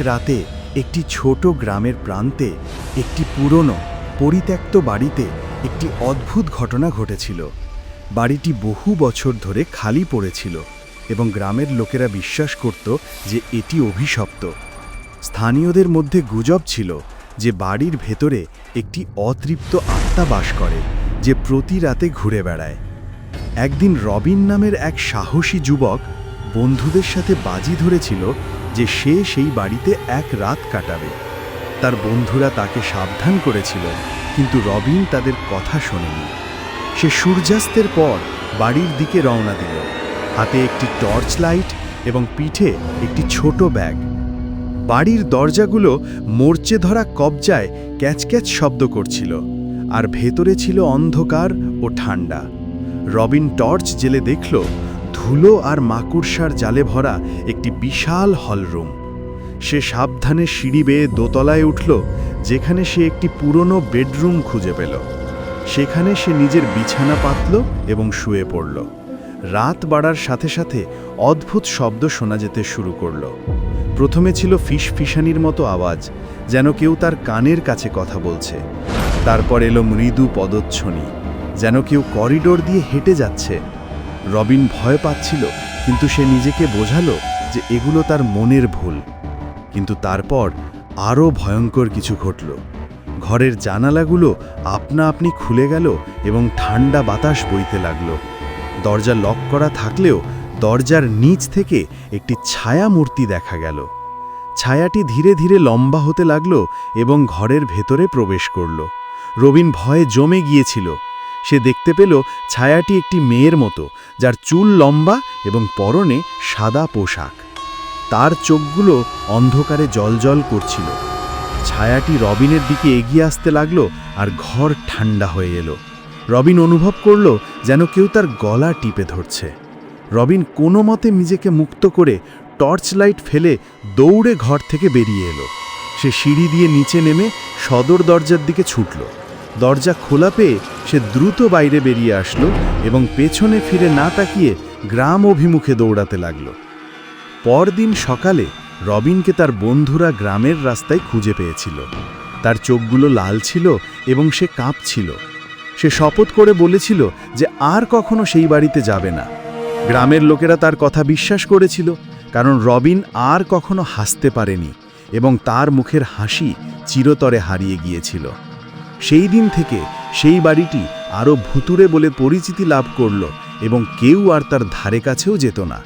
রাতে একটি ছোট গ্রামের প্রান্তে একটি পুরনো পরিত্যক্ত বাড়িতে একটি অদ্ভুত ঘটনা ঘটেছিল। বাড়িটি বহু বছর ধরে খালি পড়েছিল এবং গ্রামের লোকেরা বিশ্বাস করত যে এটি অভিশপ্ত। স্থানীয়দের মধ্যে গুজব ছিল যে বাড়ির ভেতরে একটি অতৃপ্ত আত্মা বাস করে, যে প্রতি রাতে ঘুরে বেড়ায়। একদিন রবিন নামের এক সাহসী যুবক বন্ধুদের সাথে বাজি ধরেছিল যে সে সেই বাড়িতে এক রাত কাটাবে। তার বন্ধুরা তাকে সাবধান করেছিল, কিন্তু রবিন তাদের কথা শোনেনি। সে সূর্যাস্তের পর বাড়ির দিকে রওনা দিল, হাতে একটি টর্চ লাইট এবং পিঠে একটি ছোট ব্যাগ। বাড়ির দরজাগুলো মরচে ধরা কবজায় ক্যাচক্যাচ শব্দ করছিল, আর ভেতরে ছিল অন্ধকার ও ঠান্ডা। রবিন টর্চ জেলে দেখল ধুলো আর মাকড়সার জালে ভরা একটি বিশাল হলরুম। সে সাবধানে সিঁড়ি বেয়ে দোতলায় উঠল, যেখানে সে একটি পুরনো বেডরুম খুঁজে পেল। সেখানে সে নিজের বিছানা পাতল এবং শুয়ে পড়ল। রাত বাড়ার সাথে সাথে অদ্ভুত শব্দ শোনা যেতে শুরু করল। প্রথমে ছিল ফিসফিসানির মতো আওয়াজ, যেন কেউ তার কানের কাছে কথা বলছে। তারপর এলো মৃদু পদধ্বনি, যেন কেউ করিডোর দিয়ে হেঁটে যাচ্ছে। রবিন ভয় পাচ্ছিল, কিন্তু সে নিজেকে বোঝালো যে এগুলো তার মনের ভুল। কিন্তু তারপর আরও ভয়ঙ্কর কিছু ঘটল। ঘরের জানালাগুলো আপনা আপনি খুলে গেল এবং ঠান্ডা বাতাস বইতে লাগলো। দরজা লক করা থাকলেও দরজার নিচ থেকে একটি ছায়া মূর্তি দেখা গেল। ছায়াটি ধীরে ধীরে লম্বা হতে লাগলো এবং ঘরের ভেতরে প্রবেশ করল। রবিন ভয়ে জমে গিয়েছিল। সে দেখতে পেল ছায়াটি একটি মেয়ের মতো, যার চুল লম্বা এবং পরনে সাদা পোশাক। তার চোখগুলো অন্ধকারে জ্বলজ্বল করছিল। ছায়াটি রবিনের দিকে এগিয়ে আসতে লাগলো আর ঘর ঠান্ডা হয়ে এলো। রবিন অনুভব করল যেন কেউ তার গলা টিপে ধরছে। রবিন কোনো মতে নিজেকে মুক্ত করে টর্চ লাইট ফেলে দৌড়ে ঘর থেকে বেরিয়ে এলো। সে সিঁড়ি দিয়ে নিচে নেমে সদর দরজার দিকে ছুটল। দরজা খোলা পেয়ে সে দ্রুত বাইরে বেরিয়ে আসলো এবং পেছনে ফিরে না তাকিয়ে গ্রাম অভিমুখে দৌড়াতে লাগলো। পরদিন সকালে রবিনকে তার বন্ধুরা গ্রামের রাস্তায় খুঁজে পেয়েছিল। তার চোখগুলো লাল ছিল এবং সে কাঁপছিল। সে শপথ করে বলেছিল যে আর কখনো সেই বাড়িতে যাবে না। গ্রামের লোকেরা তার কথা বিশ্বাস করেছিল, কারণ রবিন আর কখনো হাসতে পারেনি এবং তার মুখের হাসি চিরতরে হারিয়ে গিয়েছিল। সেই দিন থেকে সেই বাড়িটি আরও ভুতুড়ে বলে পরিচিতি লাভ করল এবং কেউ আর তার ধারে কাছেও যেত না।